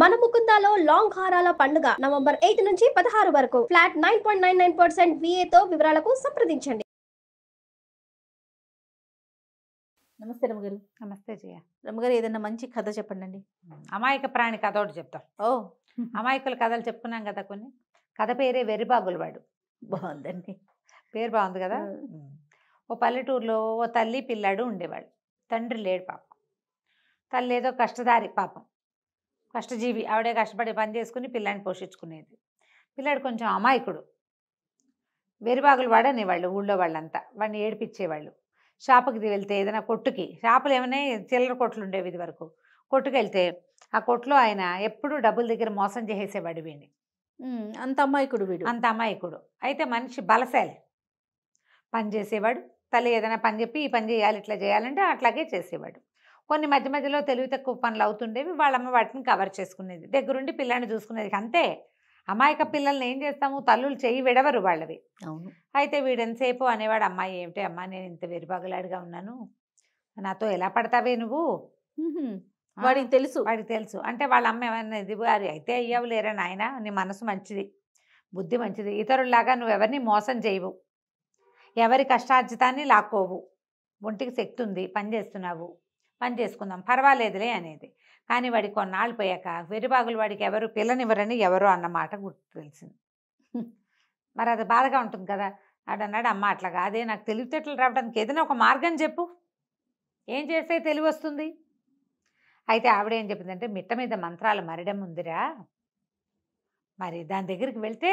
మన ముకుందాలో లాంగ్ హారాల పండుగ నవంబర్ 8 నుంచి 16 వరకు ఫ్లాట్ 9.99% VA తో వివరాలకు సంప్రదించండి. నమస్తే రమ్మగారు. నమస్తే జయ. రమ్మగారు, ఏదైనా మంచి కథ చెప్పండి. అమాయక ప్రాణి కథ ఒకటి చెప్తాం. ఓ అమాయకుల కథలు చెప్పుకున్నాం కదా కొన్ని. కథ పేరే వెర్రిబాగులవాడు. బాగుందండి. పేరు బాగుంది కదా. ఓ పల్లెటూరులో ఓ తల్లి పిల్లాడు ఉండేవాడు. తండ్రి లేడు పాపం. తల్లి ఏదో కష్టదారి పాపం, కష్టజీవి. ఆవిడే కష్టపడి పని చేసుకుని పిల్లాడిని పోషించుకునేది. పిల్లాడు కొంచెం అమాయకుడు. వెర్రిబాగులవాడు అనేవాళ్ళు ఊళ్ళో వాళ్ళంతా. వాడిని ఏడిపించేవాళ్ళు. షాపుకి వెళ్తే ఏదైనా కొట్టుకి, షాపులు ఏమైనా చిల్లర కొట్లు ఉండేవి ఇది వరకు. కొట్టుకు వెళ్తే ఆ కొట్లో ఆయన ఎప్పుడూ డబ్బుల దగ్గర మోసం చేసేవాడు వీడిని. అంత అమాయకుడు వీడు. అంత అమాయకుడు. అయితే మనిషి బలశాలి. పని చేసేవాడు. తల్లి ఏదైనా పని చెప్పి ఈ పని చేయాలి ఇట్లా చేయాలంటే అట్లాగే చేసేవాడు. కొన్ని మధ్య మధ్యలో తెలివి తక్కువ పనులు అవుతుండేవి. వాళ్ళమ్మ వాటిని కవర్ చేసుకునేది. దగ్గరుండి పిల్లాన్ని చూసుకునేది. అంతే. అమాయక పిల్లల్ని ఏం చేస్తాము, తల్లులు చెయ్యి విడవరు వాళ్ళవి. అవును. అయితే వీడెంతసేపు అనేవాడు, అమ్మాయి ఏమిటి అమ్మా, నేను ఇంత వెరిబాగులాడిగా ఉన్నాను, నాతో ఎలా పడతావే నువ్వు. వాడికి తెలుసు. అంటే వాళ్ళ అమ్మ ఏమన్నది, వారి అయితే అయ్యావు లేరా నాయన, నీ మనసు మంచిది, బుద్ధి మంచిది, ఇతరుల్లాగా నువ్వెవరిని మోసం చేయవు, ఎవరి కష్టార్జితాన్ని లాక్కోవు, ఒంటికి శక్తి ఉంది, పని చేస్తున్నావు, పని చేసుకుందాం పర్వాలేదులే అనేది. కానీ వాడికి కొన్నాళ్ళు పోయాక వెరిబాగులు వాడికి ఎవరు పిల్లనివ్వరని ఎవరో అన్నమాట గుర్తు తెలిసింది. మరి అది బాధగా ఉంటుంది కదా. ఆడన్నాడు, అమ్మ అట్లా కాదే, నాకు తెలివితేటలు రావడానికి ఏదైనా ఒక మార్గం చెప్పు, ఏం చేస్తే తెలివి వస్తుంది. అయితే ఆవిడేం చెప్పిందంటే, మిట్ట మీద మంత్రాల మరిడం ఉందిరా, మరి దాని దగ్గరికి వెళ్తే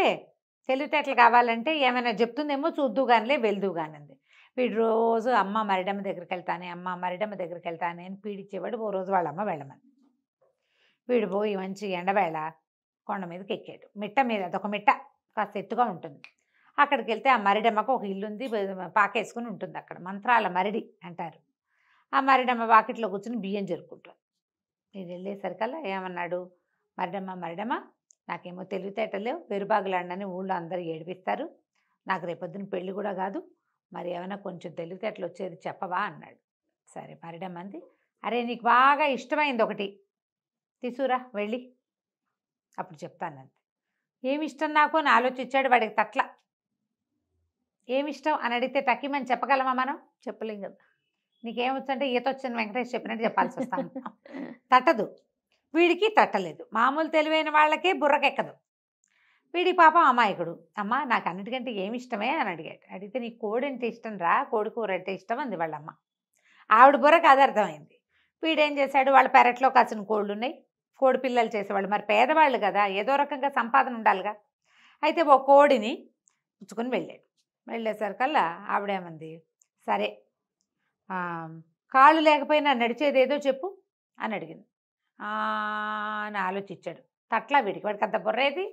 తెలివితేటలు కావాలంటే ఏమైనా చెప్తుందేమో, చూద్దు కానిలే వెళ్దు కానింది. వీడు రోజు అమ్మ మరిడమ్మ దగ్గరికి వెళ్తానే, అమ్మ మరిడమ్మ దగ్గరికి వెళ్తానే అని పీడిచ్చేవాడు. ఓ రోజు వాళ్ళమ్మ వెళ్ళమని. వీడు పోయి మంచి ఎండవేళ కొండ మీదకి ఎక్కాడు. మిట్ట మీద, అదొక మిట్ట కాస్త ఎత్తుగా ఉంటుంది. అక్కడికి వెళ్తే ఆ మరిడమ్మకు ఒక ఇల్లుంది, పాకేసుకుని ఉంటుంది అక్కడ. మంత్రాల మరిడి అంటారు. ఆ మరిడమ్మ వాకిట్లో కూర్చుని బియ్యం జరుపుకుంటుంది. నేను వెళ్ళేసరికల్లా ఏమన్నాడు, మరిడమ్మ నాకేమో తెలివితేటలు లేవు, వెరుబాగులాడనని ఊళ్ళో అందరూ ఏడిపిస్తారు, నాకు రేపొద్దున పెళ్ళి కూడా కాదు, మరి ఏమైనా కొంచెం తెలివితేటలు వచ్చేది చెప్పవా అన్నాడు. సరే మరిడమ్మ అంది, అరే నీకు బాగా ఇష్టమైంది ఒకటి తీసుకురా వెళ్ళి, అప్పుడు చెప్తానంతే. ఏమి ఇష్టం నాకు అని ఆలోచించాడు. వాడికి తట్ల ఏమిష్టం అని అడిగితే టక్కిమని చెప్పగలమా మనం? చెప్పలేం కదా. నీకేమొచ్చంటే ఈత వచ్చిన వెంకటేష్ చెప్పినట్టు చెప్పాల్సి వస్తాను. తట్టదు. వీడికి తట్టలేదు. మామూలు తెలివైన వాళ్ళకే బుర్రకెక్కదు. వీడికి పాపం అమాయకుడు. అమ్మ నాకు అన్నిటికంటే ఏమి ఇష్టమే అని అడిగాడు. అడిగితే నీకు కోడి అంటే ఇష్టం రా, కోడి కూర అంటే ఇష్టం అంది వాళ్ళమ్మ. ఆవిడ బుర్రకు అది అర్థమైంది. వీడేం చేశాడు, వాళ్ళ పెరట్లో కాసిన కోళ్ళు ఉన్నాయి, కోడి పిల్లలు చేసేవాళ్ళు, మరి పేదవాళ్ళు కదా, ఏదో రకంగా సంపాదన ఉండాలిగా. అయితే ఓ కోడిని పుచ్చుకొని వెళ్ళాడు. వెళ్ళేసరికల్లా ఆవిడేమంది, సరే కాళ్ళు లేకపోయినా నడిచేది ఏదో చెప్పు అని అడిగింది. అని ఆలోచించాడు. తట్లా వీడికి, వాడికి అంత బుర్రేది,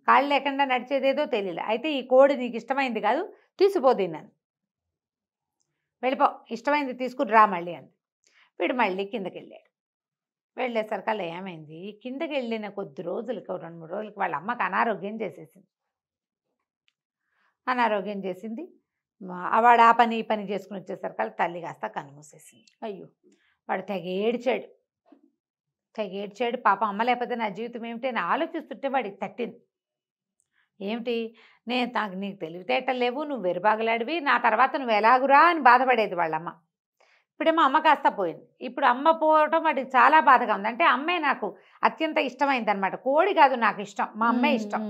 కాళ్ళు లేకుండా నడిచేదేదో తెలియలే. అయితే ఈ కోడి నీకు ఇష్టమైంది కాదు, తీసిపోదిన్నాను, వెళ్ళిపో, ఇష్టమైంది తీసుకుని రా మళ్ళీ అంది. వీడు మళ్ళీ కిందకి వెళ్ళాడు. వెళ్ళేసరికల్లా ఏమైంది, కిందకి వెళ్ళిన కొద్ది రోజులకి, 2-3 రోజులకి వాళ్ళ అమ్మకి అనారోగ్యం చేసింది. వాడు ఆ పని ఈ పని చేసుకుని వచ్చేసరికల్లా తల్లి కాస్త కన్నుమూసేసింది. అయ్యో, వాడు తెగ ఏడ్చాడు. పాపం అమ్మ లేకపోతే నా జీవితం ఏమిటి అని ఆలోచిస్తుంటే వాడికి తట్టింది. ఏమిటి, నాకు నీకు తెలివితేటలు లేవు, నువ్వు వెరుబాగులాడివి, నా తర్వాత నువ్వు ఎలాగురా అని బాధపడేది వాళ్ళమ్మ. ఇప్పుడేమో అమ్మ కాస్త పోయింది. ఇప్పుడు అమ్మ పోవటం వాడికి చాలా బాధగా ఉంది. అంటే అమ్మే నాకు అత్యంత ఇష్టమైంది అనమాట, కోడి కాదు నాకు ఇష్టం, మా అమ్మే ఇష్టం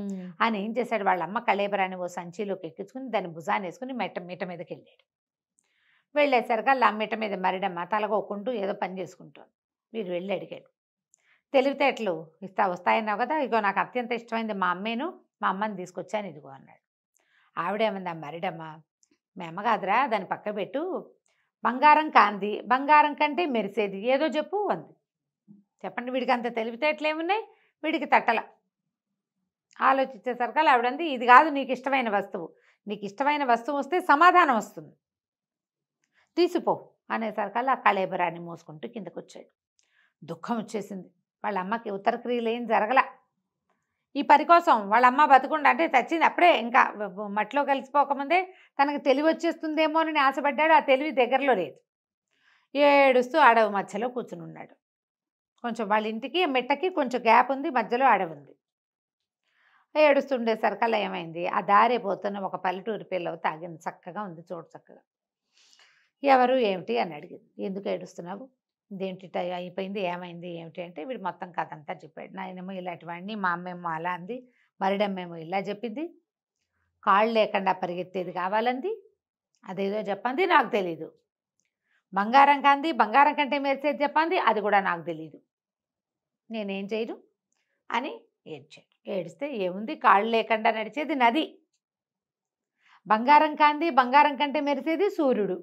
అని ఏం చేశాడు, వాళ్ళ అమ్మ కళేబరాన్ని ఓ సంచిలోకి ఎక్కించుకుని దాన్ని భుజాన్ని వేసుకుని మిట్ట మీదకి వెళ్ళాడు. వెళ్ళేసరికి అలా మిట్ట మీద మరిడమ్మ తలగొక్కుంటూ ఏదో పని చేసుకుంటుంది. వీడు వెళ్ళి అడిగాడు, తెలివితేటలు వస్తాయన్నావు కదా, ఇగో నాకు అత్యంత ఇష్టమైంది మా అమ్మేను, మా అమ్మని తీసుకొచ్చాను ఇదిగో అన్నాడు. ఆవిడేమంది, ఆ మరిడమ్మ, మీ అమ్మ కాదురా, దాన్ని పక్క పెట్టు, బంగారం కాంది, బంగారం కంటే మెరిసేది ఏదో చెప్పు అంది. చెప్పండి, వీడికి అంత తెలివితేటలు ఏమున్నాయి, వీడికి తట్టల. ఆలోచించేసరికి ఆవిడంది, ఇది కాదు నీకు ఇష్టమైన వస్తువు, నీకు ఇష్టమైన వస్తువు వస్తే సమాధానం వస్తుంది, తీసిపో అనేసరికల్లా ఆ కళేబరాన్ని మోసుకుంటూ కిందకు వచ్చాడు. దుఃఖం వచ్చేసింది. వాళ్ళ అమ్మకి ఉత్తర క్రియలు ఏం జరగల. ఈ పని కోసం వాళ్ళ అమ్మ బతుకుండా, అంటే చచ్చింది అప్పుడే, ఇంకా మట్టిలో కలిసిపోకముందే తనకు తెలివి వచ్చేస్తుందేమో అని ఆశపడ్డాడు. ఆ తెలివి దగ్గరలో లేదు. ఏడుస్తూ అడవి మధ్యలో కూర్చుని ఉన్నాడు. కొంచెం వాళ్ళ ఇంటికి మెట్టకి కొంచెం గ్యాప్ ఉంది, మధ్యలో అడవి ఉంది. ఏడుస్తుండేసరికల్లా ఏమైంది, ఆ దారి పోతున్న ఒక పల్లెటూరి పిల్ల తాగింది, చక్కగా ఉంది, చూడు చక్కగా. ఎవరు ఏమిటి అని అడిగింది. ఎందుకు ఏడుస్తున్నావు, ఇదేంటి అయిపోయింది, ఏమైంది ఏమిటి అంటే వీడు మొత్తం కథ అంతా చెప్పాడు. నాయనేమో ఇలాంటివన్నీ, మా అమ్మేమో అలా అంది, మరిడమ్మేమో ఇలా చెప్పింది, కాళ్ళు లేకుండా పరిగెత్తేది కావాలంది, అదేదో చెప్పంది, నాకు తెలీదు. బంగారం కంది, బంగారం కంటే మెరిసేది చెప్పంది, అది కూడా నాకు తెలీదు. నేనేం చేయను అని ఏడ్చాడు. ఏడిస్తే ఏముంది, కాళ్ళు లేకుండా నడిచేది నది, బంగారం కాంది, బంగారం కంటే మెరిసేది సూర్యుడు.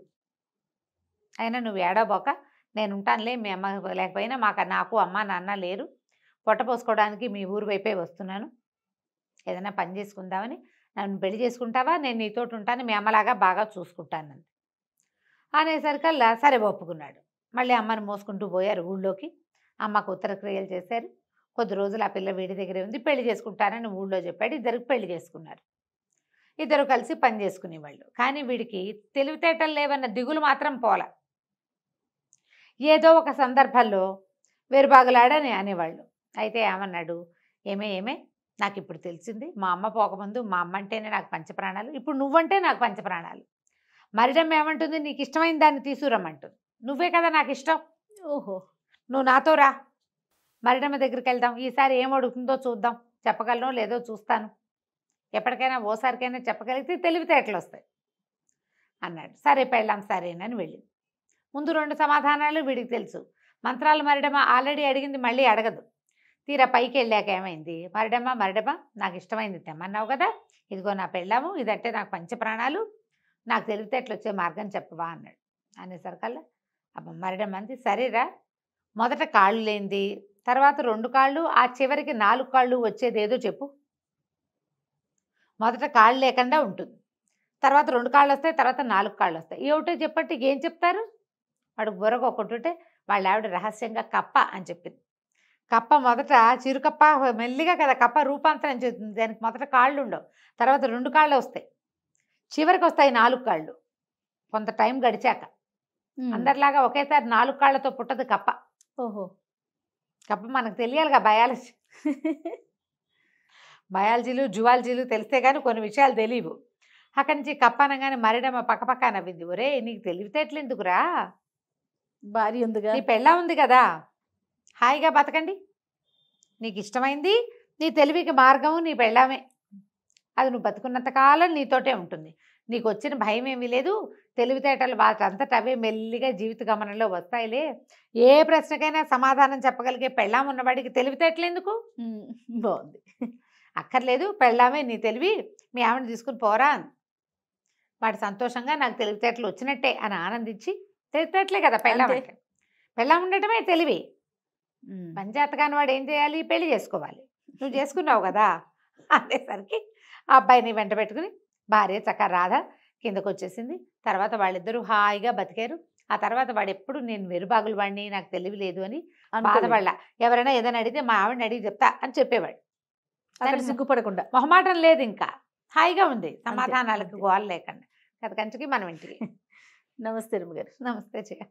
అయినా నువ్వు ఏడవబోక, నేను ఉంటానులే, మీ అమ్మ లేకపోయినా నాకు అమ్మ నాన్న లేరు, పొట్ట పోసుకోవడానికి మీ ఊరు వైపే వస్తున్నాను, ఏదైనా పని చేసుకుందామని. నన్ను పెళ్లి చేసుకుంటావా, నేను నీతోటి ఉంటాను, మీ అమ్మలాగా బాగా చూసుకుంటాను అనేసరికల్లా సరే ఒప్పుకున్నాడు. మళ్ళీ అమ్మని మోసుకుంటూ పోయారు ఊళ్ళోకి. అమ్మకు ఉత్తర క్రియలు చేశారు. కొద్ది రోజులు ఆ పిల్ల వీడి దగ్గరే ఉంది, పెళ్లి చేసుకుంటానని ఊళ్ళో చెప్పాడు. ఇద్దరికి పెళ్లి చేసుకున్నారు. ఇద్దరు కలిసి పని చేసుకునేవాళ్ళు. కానీ వీడికి తెలివితేటలు లేవన్న దిగులు మాత్రం పోలా. ఏదో ఒక సందర్భంలో వేరుబాగులాడని అనేవాళ్ళు. అయితే ఏమన్నాడు, ఏమే నాకు ఇప్పుడు తెలిసింది, మా అమ్మ పోకముందు మా అమ్మ అంటేనే నాకు పంచప్రాణాలు, ఇప్పుడు నువ్వంటే నాకు పంచప్రాణాలు. మరిడమ్మ ఏమంటుంది, నీకు ఇష్టమైన దాన్ని తీసుకురమ్మంటుంది, నువ్వే కదా నాకు ఇష్టం, ఓహో నువ్వు నాతో రా, మరిడమ్మ దగ్గరికి వెళ్దాం, ఈసారి ఏం అడుగుతుందో చూద్దాం, చెప్పగలనో లేదో చూస్తాను, ఎప్పటికైనా ఓసారికైనా చెప్పగలిగితే తెలివితేటలు వస్తాయి అన్నాడు. సరే పెళ్ళాం సరేనని వెళ్ళింది. ముందు 2 సమాధానాలు వీడికి తెలుసు. మంత్రాలు మరిడమ్మ ఆల్రెడీ అడిగింది, మళ్ళీ అడగదు. తీరా పైకి వెళ్ళాక ఏమైంది, మరిడమ్మ నాకు ఇష్టమైంది తెమ్మన్నావు కదా, ఇదిగో నా పెళ్ళాము, ఇదంటే నాకు పంచప్రాణాలు, నాకు తెలివితేటలు వచ్చే మార్గం చెప్పవా అన్నాడు. అనేసరికల్లా మరిడమ్మ అంది, సరేరా, మొదట కాళ్ళు లేనిది, తర్వాత 2 కాళ్ళు, ఆ చివరికి 4 కాళ్ళు వచ్చేది ఏదో చెప్పు. మొదట కాళ్ళు లేకుండా ఉంటుంది, తర్వాత 2 కాళ్ళు వస్తాయి, తర్వాత 4 కాళ్ళు వస్తాయి, ఏమిటో చెప్పంటే ఏం చెప్తారు. వాడు బుర్రగా ఒకటి వాళ్ళ ఆవిడ రహస్యంగా కప్ప అని చెప్పింది. కప్ప మొదట చిరుకప్ప మెల్లిగా కదా కప్ప రూపాంతరం చెందుతుంది, దానికి మొదట కాళ్ళు ఉండవు, తర్వాత 2 కాళ్ళు వస్తాయి, చివరికి వస్తాయి 4 కాళ్ళు కొంత టైం గడిచాక. అందరిలాగా ఒకేసారి 4 కాళ్ళతో పుట్టదు కప్ప. ఓహో కప్ప మనకు తెలియాలిగా, బయాలజీలు జువాలజీలు తెలిస్తే కానీ కొన్ని విషయాలు తెలియవు. అక్కడి నుంచి కప్ప అనగానే మరిడమ్మ పక్కపక్క నవ్వింది. ఒరే నీకు తెలివితేటలు ఎందుకురా, భార్య ఉందిగా, నీ పెళ్ళా ఉంది కదా, హాయిగా బతకండి, నీకు ఇష్టమైంది నీ తెలివికి మార్గము నీ పెళ్ళామే, అది నువ్వు బతుకున్నంత కాలం నీతోటే ఉంటుంది, నీకు వచ్చిన భయం ఏమీ లేదు, తెలివితేటలు వాటంతట అవే మెల్లిగా జీవిత గమనంలో వస్తాయిలే, ఏ ప్రశ్నకైనా సమాధానం చెప్పగలిగే పెళ్ళాం ఉన్నవాడికి తెలివితేటలు ఎందుకు, బాగుంది, అక్కర్లేదు, పెళ్ళామే నీ తెలివి, మీ ఆవిడని తీసుకుని పోరా అని. వాడు సంతోషంగా నాకు తెలివితేటలు వచ్చినట్టే అని ఆనందించి, తెలివితేటలే కదా పెళ్ళాం అంటే, పెళ్ళాం ఉండటమే తెలివి. పంచాయతగాని వాడు ఏం చేయాలి, పెళ్లి చేసుకోవాలి, నువ్వు చేసుకున్నావు కదా అనేసరికి ఆ అబ్బాయిని వెంట పెట్టుకుని భార్య చక్కగా రాధ కిందకు వచ్చేసింది. తర్వాత వాళ్ళిద్దరూ హాయిగా బతికారు. ఆ తర్వాత వాడు ఎప్పుడు నేను వెరుబాగులు వాడిని, నాకు తెలివి లేదు అని బాధపడలా. ఎవరైనా ఏదైనా అడిగితే మా ఆవిడని అడిగి చెప్తా అని చెప్పేవాడు. సిగ్గుపడకుండా, మొహమాటం లేదు, ఇంకా హాయిగా ఉంది, సమాధానాలకు గోల లేకుండా. కథ కంచికి మనం ఇంటికి. నమస్తే రమ్మ గారు. నమస్తే చెయ్య.